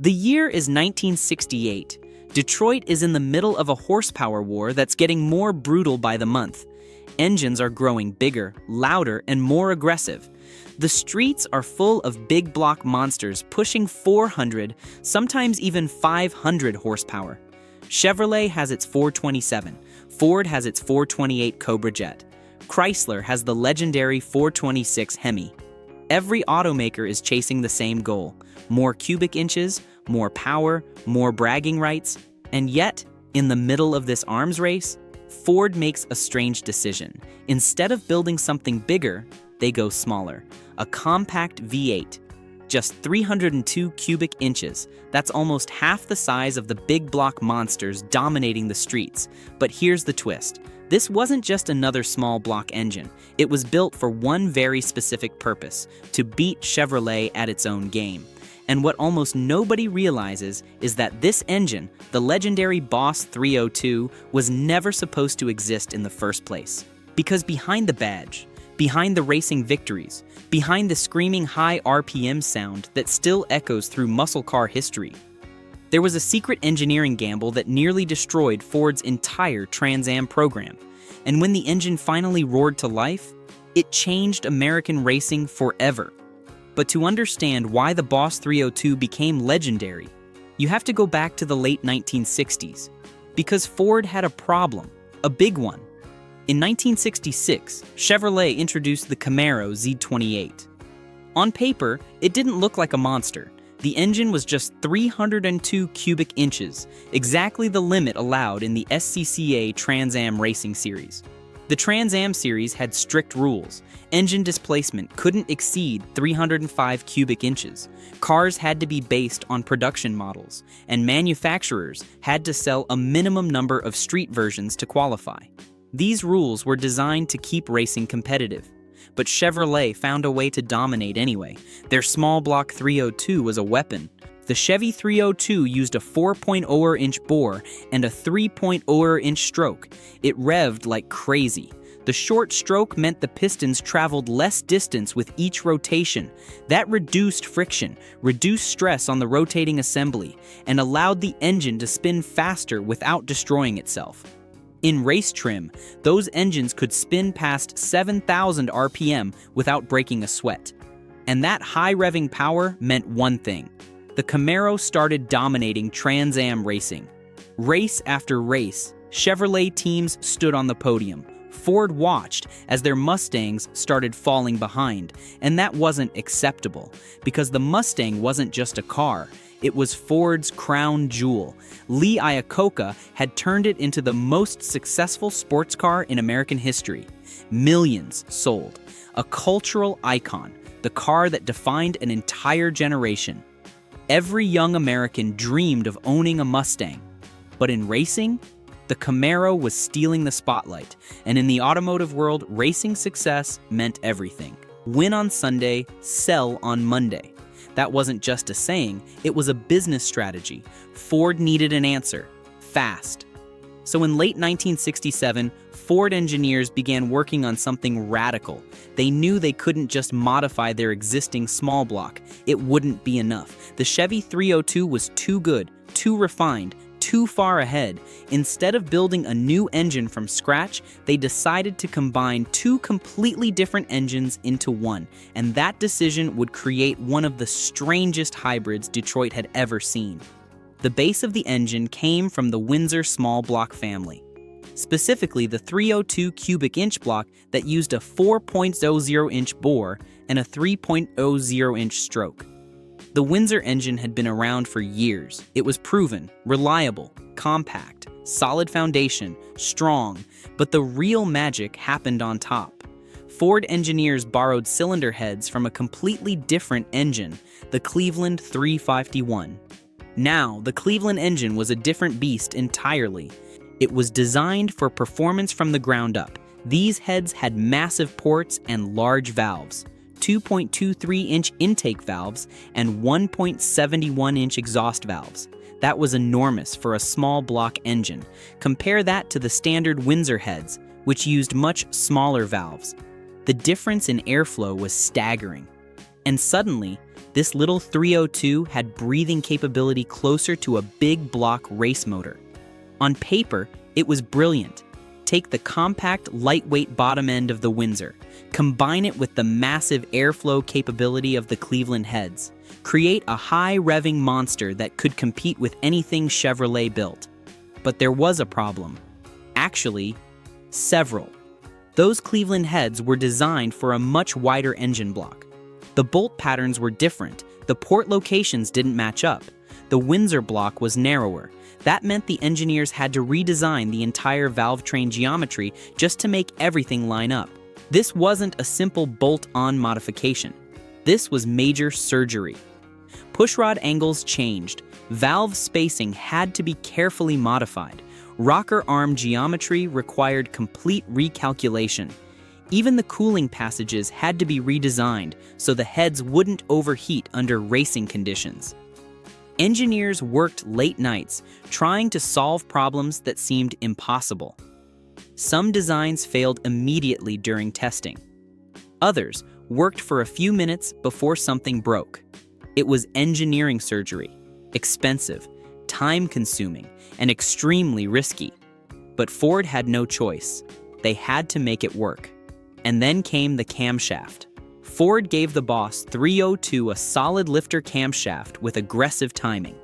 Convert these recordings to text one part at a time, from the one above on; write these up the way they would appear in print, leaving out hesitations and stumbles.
The year is 1968. Detroit is in the middle of a horsepower war that's getting more brutal by the month. Engines are growing bigger, louder, and more aggressive. The streets are full of big block monsters pushing 400, sometimes even 500 horsepower. Chevrolet has its 427, Ford has its 428 Cobra Jet, Chrysler has the legendary 426 Hemi. Every automaker is chasing the same goal: more cubic inches, more power, more bragging rights. And yet, in the middle of this arms race, Ford makes a strange decision. Instead of building something bigger, they go smaller. A compact V8. Just 302 cubic inches. That's almost half the size of the big block monsters dominating the streets. But here's the twist. This wasn't just another small block engine. It was built for one very specific purpose: to beat Chevrolet at its own game. And what almost nobody realizes is that this engine, the legendary Boss 302, was never supposed to exist in the first place. Because behind the badge, behind the racing victories, behind the screaming high RPM sound that still echoes through muscle car history, there was a secret engineering gamble that nearly destroyed Ford's entire Trans-Am program. And when the engine finally roared to life, it changed American racing forever. But to understand why the Boss 302 became legendary, you have to go back to the late 1960s. Because Ford had a problem, a big one. In 1966, Chevrolet introduced the Camaro Z28. On paper, it didn't look like a monster. The engine was just 302 cubic inches, exactly the limit allowed in the SCCA Trans-Am racing series. The Trans-Am series had strict rules. Engine displacement couldn't exceed 305 cubic inches. Cars had to be based on production models, and manufacturers had to sell a minimum number of street versions to qualify. These rules were designed to keep racing competitive. But Chevrolet found a way to dominate anyway. Their small block 302 was a weapon. The Chevy 302 used a 4.0-inch bore and a 3.0-inch stroke. It revved like crazy. The short stroke meant the pistons traveled less distance with each rotation. That reduced friction, reduced stress on the rotating assembly, and allowed the engine to spin faster without destroying itself. In race trim, those engines could spin past 7,000 RPM without breaking a sweat. And that high-revving power meant one thing. The Camaro started dominating Trans-Am racing. Race after race, Chevrolet teams stood on the podium. Ford watched as their Mustangs started falling behind, and that wasn't acceptable, because the Mustang wasn't just a car. It was Ford's crown jewel. Lee Iacocca had turned it into the most successful sports car in American history. Millions sold. A cultural icon, the car that defined an entire generation. Every young American dreamed of owning a Mustang. But in racing, the Camaro was stealing the spotlight. And in the automotive world, racing success meant everything. Win on Sunday, sell on Monday. That wasn't just a saying, it was a business strategy. Ford needed an answer, fast. So in late 1967, Ford engineers began working on something radical. They knew they couldn't just modify their existing small block. It wouldn't be enough. The Chevy 302 was too good, too refined, too far ahead. Instead of building a new engine from scratch, they decided to combine two completely different engines into one, and that decision would create one of the strangest hybrids Detroit had ever seen. The base of the engine came from the Windsor small block family, specifically the 302 cubic inch block that used a 4.00-inch bore and a 3.00-inch stroke. The Windsor engine had been around for years. It was proven, reliable, compact, solid foundation, strong, but the real magic happened on top. Ford engineers borrowed cylinder heads from a completely different engine, the Cleveland 351. Now, the Cleveland engine was a different beast entirely. It was designed for performance from the ground up. These heads had massive ports and large valves. 2.23-inch intake valves and 1.71-inch exhaust valves. That was enormous for a small block engine. Compare that to the standard Windsor heads, which used much smaller valves. The difference in airflow was staggering. And suddenly, This little 302 had breathing capability closer to a big block race motor. On paper, it was brilliant. Take the compact, lightweight bottom end of the Windsor, combine it with the massive airflow capability of the Cleveland heads, create a high-revving monster that could compete with anything Chevrolet built. But there was a problem. Actually, several. Those Cleveland heads were designed for a much wider engine block. The bolt patterns were different, the port locations didn't match up. The Windsor block was narrower. That meant the engineers had to redesign the entire valve train geometry just to make everything line up. This wasn't a simple bolt-on modification. This was major surgery. Pushrod angles changed. Valve spacing had to be carefully modified. Rocker arm geometry required complete recalculation. Even the cooling passages had to be redesigned so the heads wouldn't overheat under racing conditions. Engineers worked late nights trying to solve problems that seemed impossible. Some designs failed immediately during testing. Others worked for a few minutes before something broke. It was engineering surgery, expensive, time-consuming, and extremely risky. But Ford had no choice. They had to make it work. And then came the camshaft. Ford gave the Boss 302 a solid lifter camshaft with aggressive timing.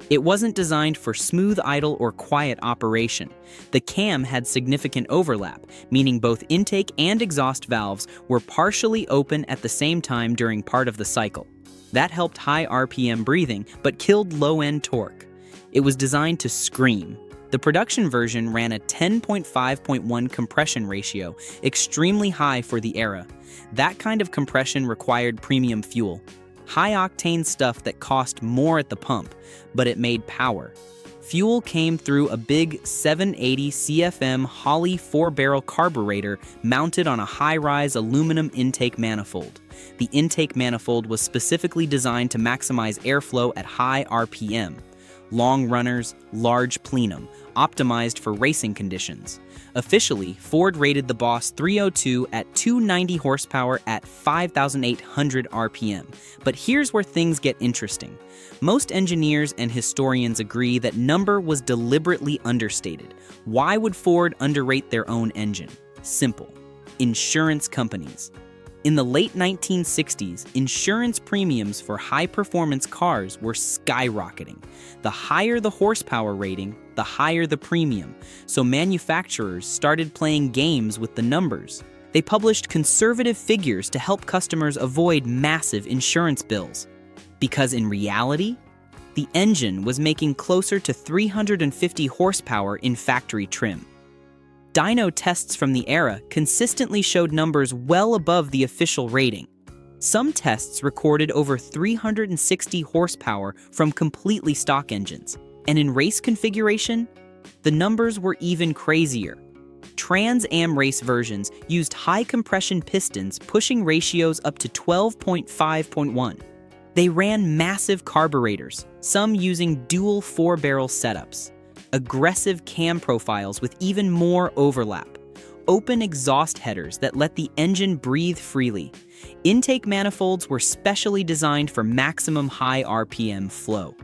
It wasn't designed for smooth idle or quiet operation. The cam had significant overlap, meaning both intake and exhaust valves were partially open at the same time during part of the cycle. That helped high RPM breathing, but killed low-end torque. It was designed to scream. The production version ran a 10.5.1 compression ratio, extremely high for the era. That kind of compression required premium fuel. High-octane stuff that cost more at the pump, but it made power. Fuel came through a big 780 CFM Holley 4-barrel carburetor mounted on a high-rise aluminum intake manifold. The intake manifold was specifically designed to maximize airflow at high RPM. Long runners, large plenum, optimized for racing conditions. Officially, Ford rated the Boss 302 at 290 horsepower at 5,800 RPM. But here's where things get interesting. Most engineers and historians agree that number was deliberately understated. Why would Ford underrate their own engine? Simple. Insurance companies. In the late 1960s, insurance premiums for high-performance cars were skyrocketing. The higher the horsepower rating, the higher the premium, so manufacturers started playing games with the numbers. They published conservative figures to help customers avoid massive insurance bills. Because in reality, the engine was making closer to 350 horsepower in factory trim. Dyno tests from the era consistently showed numbers well above the official rating. Some tests recorded over 360 horsepower from completely stock engines. And in race configuration, the numbers were even crazier. Trans-Am race versions used high-compression pistons pushing ratios up to 12.5.1. They ran massive carburetors, some using dual 4-barrel setups. Aggressive cam profiles with even more overlap, open exhaust headers that let the engine breathe freely. Intake manifolds were specially designed for maximum high RPM flow.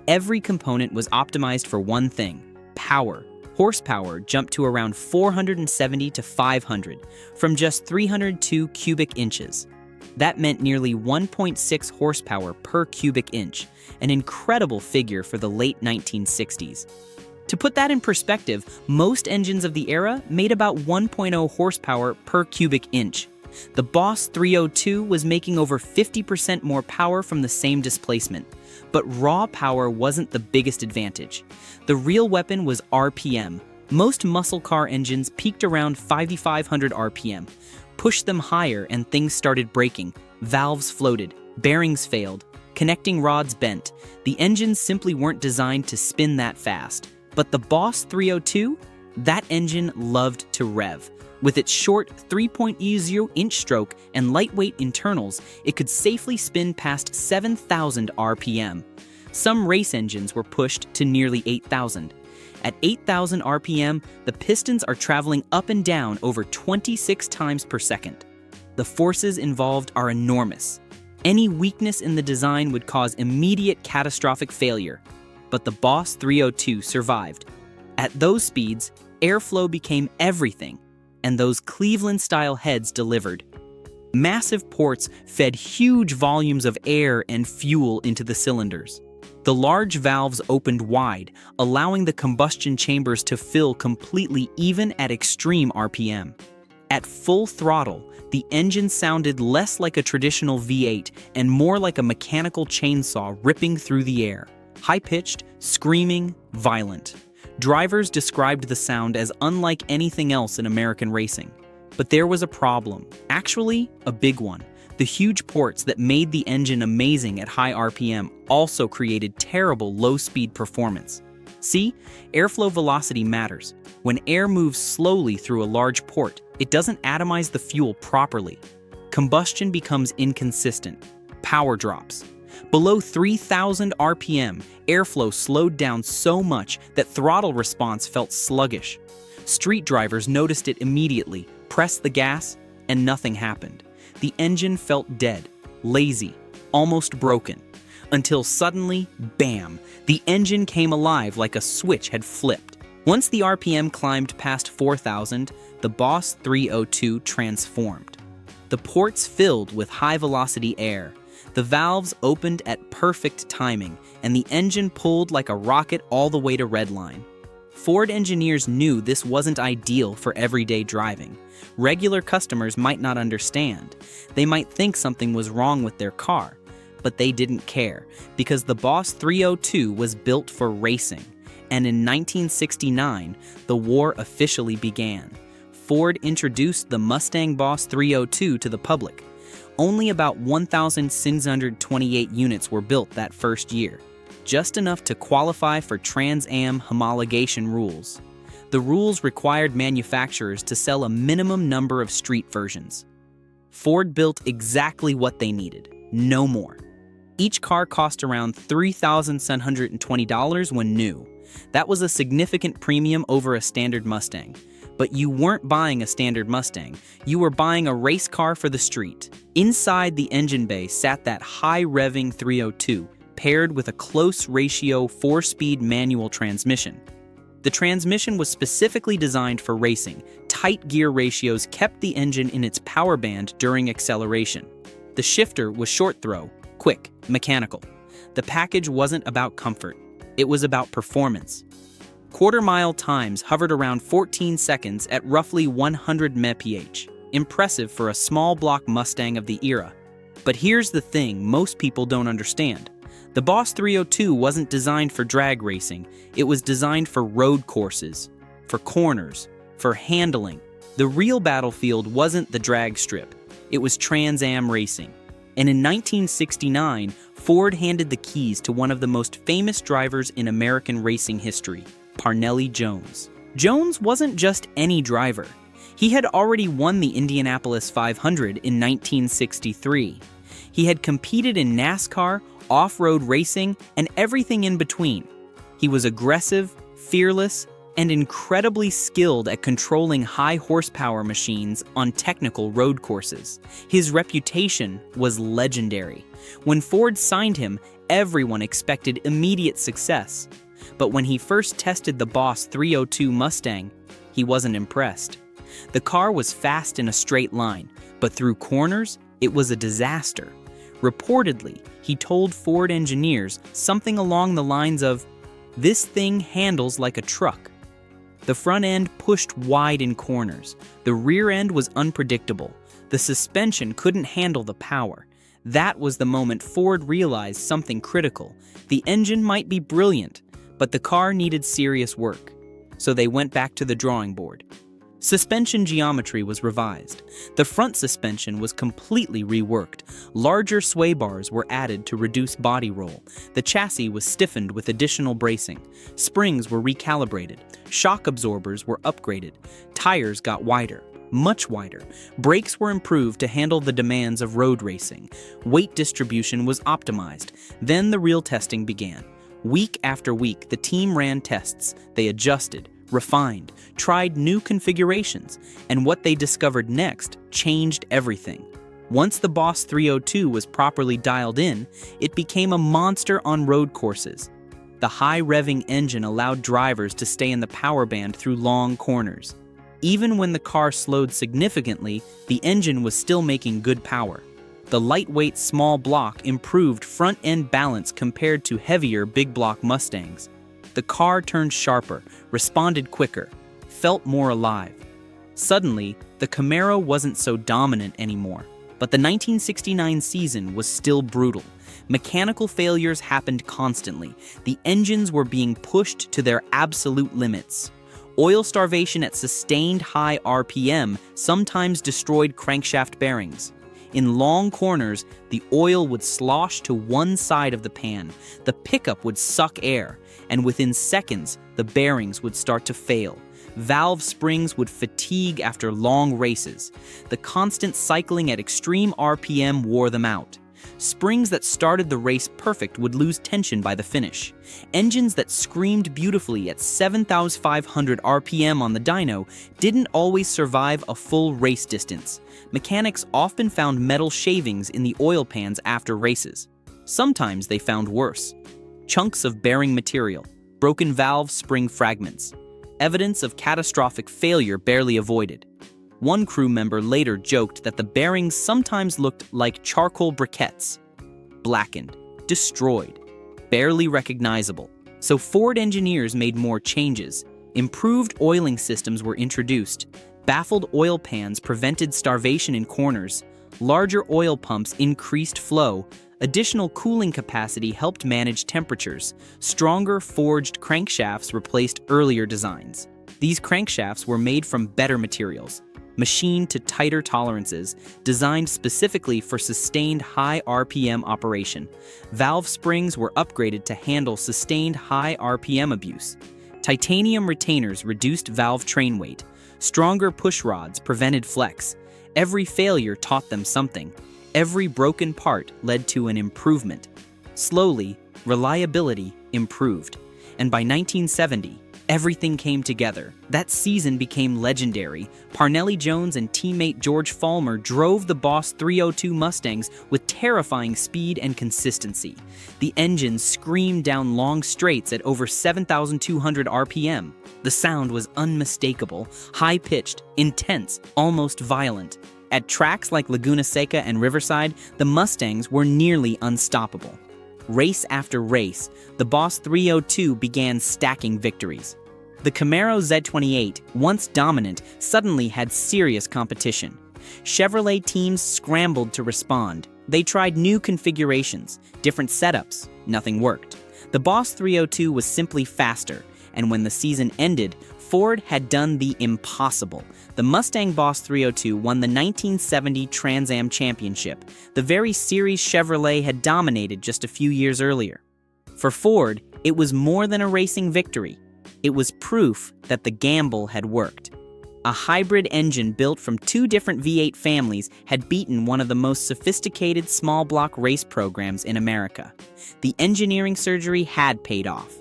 Every component was optimized for one thing: power. Horsepower jumped to around 470 to 500, from just 302 cubic inches. That meant nearly 1.6 horsepower per cubic inch, an incredible figure for the late 1960s. To put that in perspective, most engines of the era made about 1.0 horsepower per cubic inch. The Boss 302 was making over 50% more power from the same displacement. But raw power wasn't the biggest advantage. The real weapon was RPM. Most muscle car engines peaked around 5,500 RPM. Push them higher and things started breaking. Valves floated, bearings failed, connecting rods bent. The engines simply weren't designed to spin that fast. But the Boss 302, that engine loved to rev. With its short 3.0-inch stroke and lightweight internals, it could safely spin past 7,000 RPM. Some race engines were pushed to nearly 8,000. At 8,000 RPM, the pistons are traveling up and down over 26 times per second. The forces involved are enormous. Any weakness in the design would cause immediate catastrophic failure. But the Boss 302 survived. At those speeds, airflow became everything, and those Cleveland-style heads delivered. Massive ports fed huge volumes of air and fuel into the cylinders. The large valves opened wide, allowing the combustion chambers to fill completely even at extreme RPM. At full throttle, the engine sounded less like a traditional V8 and more like a mechanical chainsaw ripping through the air. High-pitched, screaming, violent. Drivers described the sound as unlike anything else in American racing. But there was a problem. Actually, a big one. The huge ports that made the engine amazing at high RPM also created terrible low-speed performance. See, airflow velocity matters. When air moves slowly through a large port, it doesn't atomize the fuel properly. Combustion becomes inconsistent. Power drops. Below 3,000 RPM, airflow slowed down so much that throttle response felt sluggish. Street drivers noticed it immediately, pressed the gas, and nothing happened. The engine felt dead, lazy, almost broken. Until suddenly, bam, the engine came alive like a switch had flipped. Once the RPM climbed past 4,000, the Boss 302 transformed. The ports filled with high-velocity air. The valves opened at perfect timing, and the engine pulled like a rocket all the way to redline. Ford engineers knew this wasn't ideal for everyday driving. Regular customers might not understand. They might think something was wrong with their car. But they didn't care, because the Boss 302 was built for racing. And in 1969, the war officially began. Ford introduced the Mustang Boss 302 to the public. Only about 1,628 units were built that first year, just enough to qualify for Trans-Am homologation rules. The rules required manufacturers to sell a minimum number of street versions. Ford built exactly what they needed, no more. Each car cost around $3,720 when new. That was a significant premium over a standard Mustang. But you weren't buying a standard Mustang, you were buying a race car for the street. Inside the engine bay sat that high-revving 302, paired with a close-ratio 4-speed manual transmission. The transmission was specifically designed for racing. Tight gear ratios kept the engine in its power band during acceleration. The shifter was short-throw, quick, mechanical. The package wasn't about comfort, it was about performance. Quarter-mile times hovered around 14 seconds at roughly 100 mph. Impressive for a small-block Mustang of the era. But here's the thing most people don't understand. The Boss 302 wasn't designed for drag racing. It was designed for road courses, for corners, for handling. The real battlefield wasn't the drag strip. It was Trans-Am racing. And in 1969, Ford handed the keys to one of the most famous drivers in American racing history, Parnelli Jones. Jones wasn't just any driver. He had already won the Indianapolis 500 in 1963. He had competed in NASCAR, off-road racing, and everything in between. He was aggressive, fearless, and incredibly skilled at controlling high-horsepower machines on technical road courses. His reputation was legendary. When Ford signed him, everyone expected immediate success. But when he first tested the Boss 302 Mustang, he wasn't impressed. The car was fast in a straight line, but through corners, it was a disaster. Reportedly, he told Ford engineers something along the lines of, "This thing handles like a truck." The front end pushed wide in corners. The rear end was unpredictable. The suspension couldn't handle the power. That was the moment Ford realized something critical. The engine might be brilliant, but the car needed serious work. So they went back to the drawing board. Suspension geometry was revised. The front suspension was completely reworked. Larger sway bars were added to reduce body roll. The chassis was stiffened with additional bracing. Springs were recalibrated. Shock absorbers were upgraded. Tires got wider, much wider. Brakes were improved to handle the demands of road racing. Weight distribution was optimized. Then the real testing began. Week after week, the team ran tests. They adjusted, refined, tried new configurations, and what they discovered next changed everything. Once the Boss 302 was properly dialed in, it became a monster on road courses. The high-revving engine allowed drivers to stay in the power band through long corners. Even when the car slowed significantly, the engine was still making good power. The lightweight small block improved front-end balance compared to heavier big-block Mustangs. The car turned sharper, responded quicker, felt more alive. Suddenly, the Camaro wasn't so dominant anymore. But the 1969 season was still brutal. Mechanical failures happened constantly. The engines were being pushed to their absolute limits. Oil starvation at sustained high RPM sometimes destroyed crankshaft bearings. In long corners, the oil would slosh to one side of the pan, the pickup would suck air, and within seconds, the bearings would start to fail. Valve springs would fatigue after long races. The constant cycling at extreme RPM wore them out. Springs that started the race perfect would lose tension by the finish. Engines that screamed beautifully at 7,500 RPM on the dyno didn't always survive a full race distance. Mechanics often found metal shavings in the oil pans after races. Sometimes they found worse: chunks of bearing material, broken valve spring fragments, evidence of catastrophic failure barely avoided. One crew member later joked that the bearings sometimes looked like charcoal briquettes. Blackened, destroyed, barely recognizable. So Ford engineers made more changes. Improved oiling systems were introduced. Baffled oil pans prevented starvation in corners. Larger oil pumps increased flow. Additional cooling capacity helped manage temperatures. Stronger forged crankshafts replaced earlier designs. These crankshafts were made from better materials, machined to tighter tolerances, designed specifically for sustained high RPM operation. Valve springs were upgraded to handle sustained high RPM abuse. Titanium retainers reduced valve train weight. Stronger push rods prevented flex. Every failure taught them something. Every broken part led to an improvement. Slowly, reliability improved. And by 1970, everything came together. That season became legendary. Parnelli Jones and teammate George Falmer drove the Boss 302 Mustangs with terrifying speed and consistency. The engine screamed down long straights at over 7,200 RPM. The sound was unmistakable, high-pitched, intense, almost violent. At tracks like Laguna Seca and Riverside, the Mustangs were nearly unstoppable. Race after race, the Boss 302 began stacking victories. The Camaro Z28, once dominant, suddenly had serious competition. Chevrolet teams scrambled to respond. They tried new configurations, different setups. Nothing worked. The Boss 302 was simply faster, and when the season ended, Ford had done the impossible. The Mustang Boss 302 won the 1970 Trans-Am Championship, the very series Chevrolet had dominated just a few years earlier. For Ford, it was more than a racing victory. It was proof that the gamble had worked. A hybrid engine built from two different V8 families had beaten one of the most sophisticated small-block race programs in America. The engineering surgery had paid off.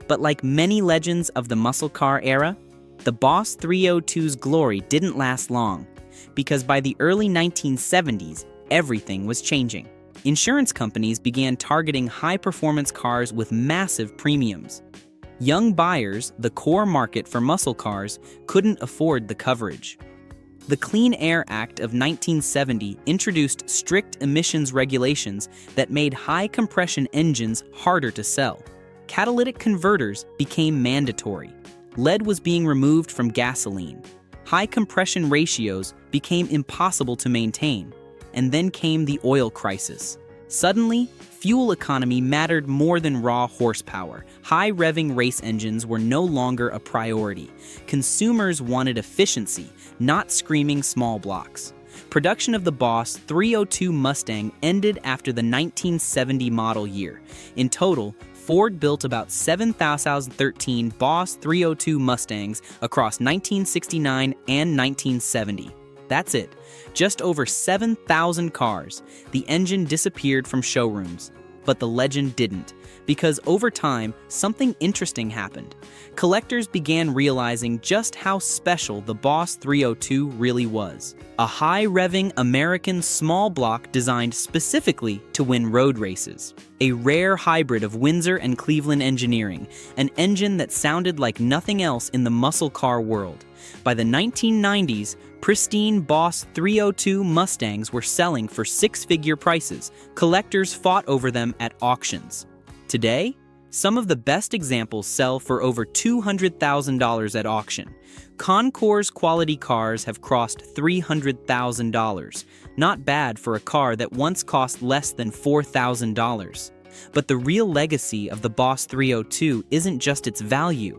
But like many legends of the muscle car era, the Boss 302's glory didn't last long, because by the early 1970s, everything was changing. Insurance companies began targeting high-performance cars with massive premiums. Young buyers, the core market for muscle cars, couldn't afford the coverage. The Clean Air Act of 1970 introduced strict emissions regulations that made high-compression engines harder to sell. Catalytic converters became mandatory. Lead was being removed from gasoline. High compression ratios became impossible to maintain. And then came the oil crisis. Suddenly, fuel economy mattered more than raw horsepower. High-revving race engines were no longer a priority. Consumers wanted efficiency, not screaming small blocks. Production of the Boss 302 Mustang ended after the 1970 model year. In total, Ford built about 7,013 Boss 302 Mustangs across 1969 and 1970. That's it. Just over 7,000 cars. The engine disappeared from showrooms. But the legend didn't, because over time, something interesting happened. Collectors began realizing just how special the Boss 302 really was. A high-revving American small block designed specifically to win road races. A rare hybrid of Windsor and Cleveland engineering, an engine that sounded like nothing else in the muscle car world. By the 1990s, pristine Boss 302 Mustangs were selling for six-figure prices. Collectors fought over them at auctions. Today, some of the best examples sell for over $200,000 at auction. Concours quality cars have crossed $300,000. Not bad for a car that once cost less than $4,000. But the real legacy of the Boss 302 isn't just its value.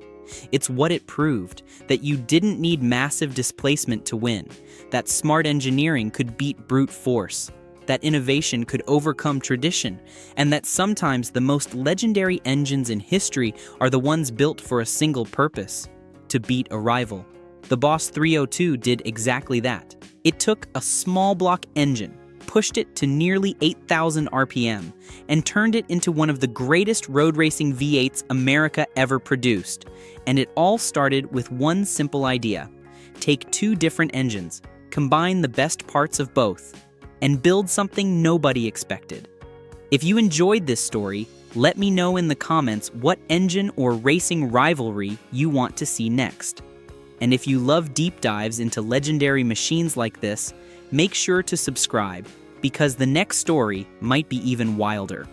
It's what it proved, that you didn't need massive displacement to win, that smart engineering could beat brute force, that innovation could overcome tradition, and that sometimes the most legendary engines in history are the ones built for a single purpose: to beat a rival. The Boss 302 did exactly that. It took a small block engine, pushed it to nearly 8,000 RPM, and turned it into one of the greatest road racing V8s America ever produced. And it all started with one simple idea: take two different engines, combine the best parts of both, and build something nobody expected. If you enjoyed this story, let me know in the comments what engine or racing rivalry you want to see next. And if you love deep dives into legendary machines like this, make sure to subscribe, because the next story might be even wilder.